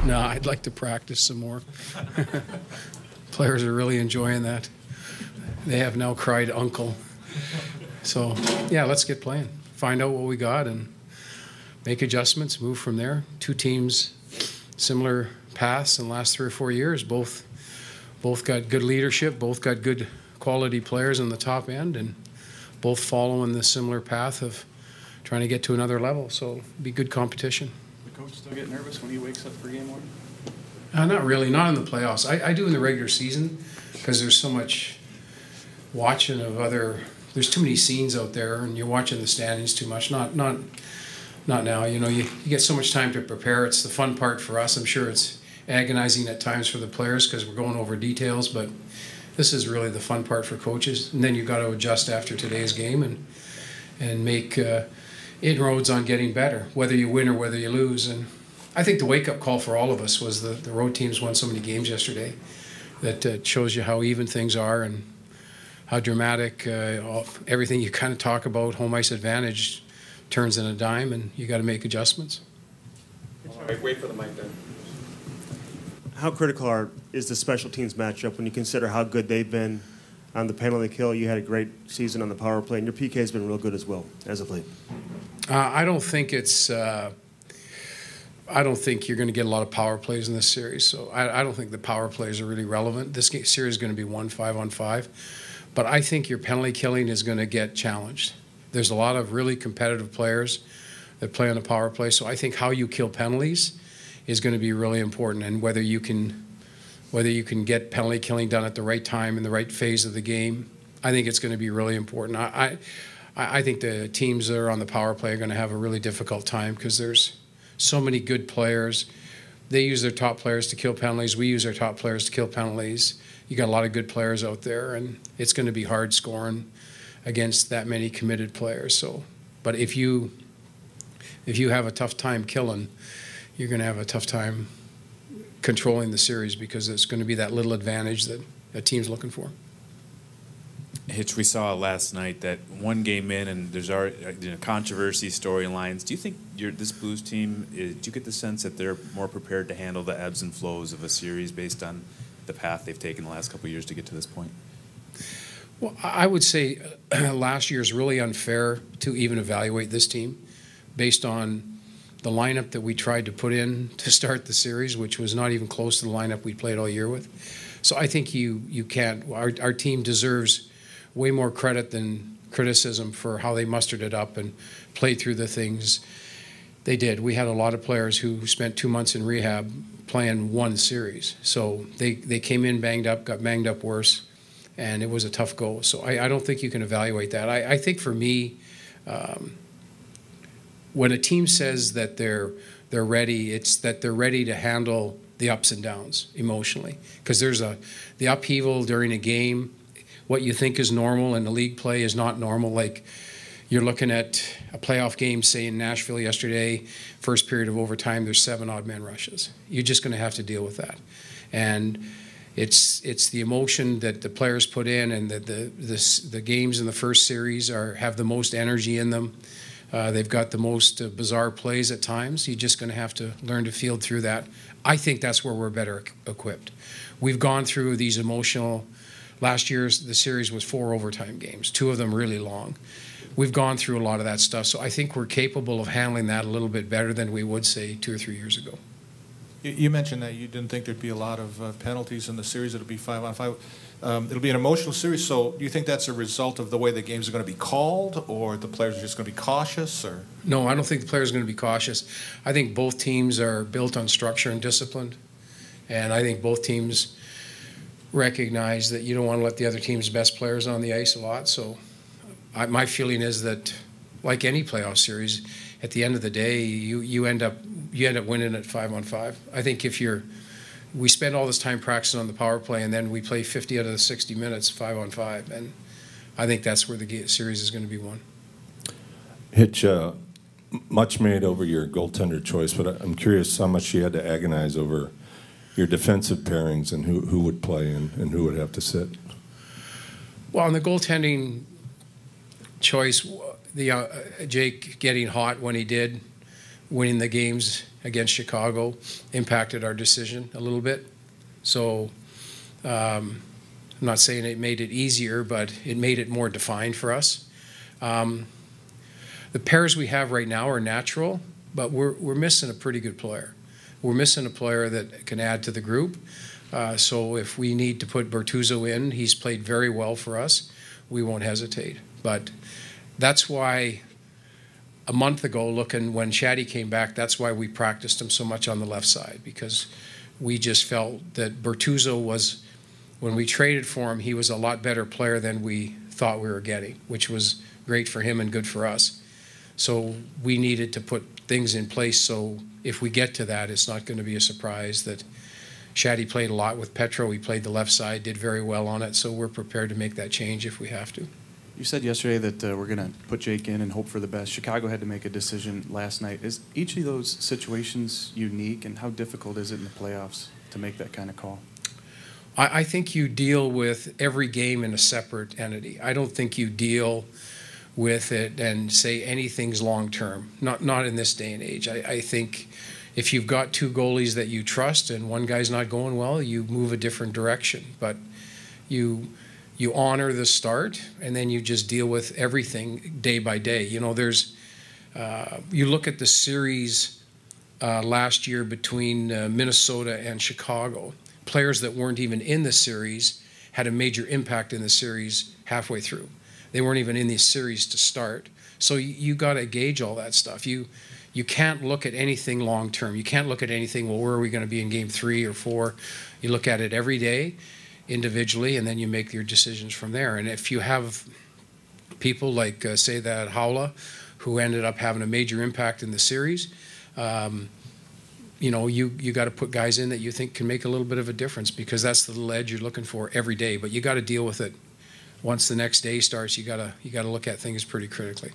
No, I'd like to practice some more. Players are really enjoying that. They have now cried uncle. So, yeah, let's get playing. Find out what we got and make adjustments, move from there. Two teams, similar paths in the last 3 or 4 years. Both got good leadership, both got good quality players on the top end, and both following the similar path of trying to get to another level. So it'll be good competition. The coach still get nervous when he wakes up for game one? Not really, not in the playoffs. I do in the regular season because there's so much watching of other. There's too many scenes out there, and you're watching the standings too much. Not now. You know, you get so much time to prepare. It's the fun part for us. I'm sure it's agonizing at times for the players because we're going over details, but this is really the fun part for coaches. And then you've got to adjust after today's game and make inroads on getting better, whether you win or whether you lose. And I think the wake-up call for all of us was the road teams won so many games yesterday that shows you how even things are and how dramatic everything you kind of talk about, home ice advantage, turns in a dime, and you got to make adjustments. Wait for the mic then. How critical is the special teams matchup when you consider how good they've been on the penalty kill? You had a great season on the power play, and your PK has been real good as well as of late. I don't think it's. I don't think you're going to get a lot of power plays in this series, so I don't think the power plays are really relevant. This series is going to be 1 5-on-5, but I think your penalty killing is going to get challenged. There's a lot of really competitive players that play on the power play, so I think how you kill penalties is going to be really important, and whether you can get penalty killing done at the right time in the right phase of the game, I think it's going to be really important. I think the teams that are on the power play are going to have a really difficult time because there's so many good players. They use their top players to kill penalties. We use our top players to kill penalties. You got a lot of good players out there, and it's going to be hard scoring against that many committed players. So, but if you have a tough time killing, you're going to have a tough time controlling the series because it's going to be that little advantage that a team's looking for. Hitch, we saw last night that one game in, and there's already controversy, storylines. Do you think this Blues team, do you get the sense that they're more prepared to handle the ebbs and flows of a series based on the path they've taken the last couple of years to get to this point? Well, I would say last year is really unfair to even evaluate this team based on the lineup that we tried to put in to start the series, which was not even close to the lineup we played all year with. So I think you can't. Our team deserves way more credit than criticism for how they mustered it up and played through the things they did. We had a lot of players who spent 2 months in rehab playing one series. So they came in banged up, got banged up worse, and it was a tough go. So I don't think you can evaluate that. I think for me, when a team says that they're ready, it's that they're ready to handle the ups and downs emotionally. Because there's the upheaval during a game. What you think is normal in the league play is not normal. Like you're looking at a playoff game, say in Nashville yesterday, first period of overtime, there's 7 odd man rushes. You're just going to have to deal with that. And it's the emotion that the players put in, and that the games in the first series have the most energy in them. They've got the most bizarre plays at times. You're just going to have to learn to field through that. I think that's where we're better equipped. We've gone through these emotional. Last year's the series was 4 overtime games, 2 of them really long. We've gone through a lot of that stuff, so I think we're capable of handling that a little bit better than we would, say, 2 or 3 years ago. You mentioned that you didn't think there'd be a lot of penalties in the series. It'll be 5-on-5. It'll be an emotional series, so do you think that's a result of the way the games are going to be called, or the players are just going to be cautious? Or No, I don't think the players are going to be cautious. I think both teams are built on structure and discipline, and I think both teams recognize that you don't want to let the other team's best players on the ice a lot. So my feeling is that, like any playoff series, at the end of the day, you end up winning at 5-on-5. I think we spend all this time practicing on the power play, and then we play 50 out of the 60 minutes 5-on-5, and I think that's where the series is going to be won. Hitch, much made over your goaltender choice, but I'm curious how much you had to agonize over your defensive pairings and who would play and who would have to sit. Well, in the goaltending choice, Jake getting hot when he did winning the games against Chicago impacted our decision a little bit. So I'm not saying it made it easier, but it made it more defined for us. The pairs we have right now are natural, but we're missing a pretty good player. We're missing a player that can add to the group. So if we need to put Bertuzzo in, he's played very well for us. We won't hesitate. But that's why a month ago, when Shaddy came back, that's why we practiced him so much on the left side, because we just felt that Bertuzzo was, when we traded for him, he was a lot better player than we thought we were getting, which was great for him and good for us. So we needed to put things in place so if we get to that, it's not going to be a surprise that Shaddy played a lot with Petro. He played the left side, did very well on it, so we're prepared to make that change if we have to. You said yesterday that we're going to put Jake in and hope for the best. Chicago had to make a decision last night. Is each of those situations unique, and how difficult is it in the playoffs to make that kind of call? I think you deal with every game in a separate entity. I don't think you deal with it and say anything's long-term, not in this day and age. I think if you've got two goalies that you trust and one guy's not going well, you move a different direction. But you honor the start, and then you just deal with everything day by day. You know, you look at the series last year between Minnesota and Chicago. Players that weren't even in the series had a major impact in the series halfway through. They weren't even in the series to start. So you got to gauge all that stuff. You can't look at anything long term. You can't look at anything, well, where are we going to be in game 3 or 4? You look at it every day individually, and then you make your decisions from there. And if you have people like, say, that Haula, who ended up having a major impact in the series, you know, you got to put guys in that you think can make a little bit of a difference, because that's the little edge you're looking for every day. But you got to deal with it. Once the next day starts, you got to look at things pretty critically.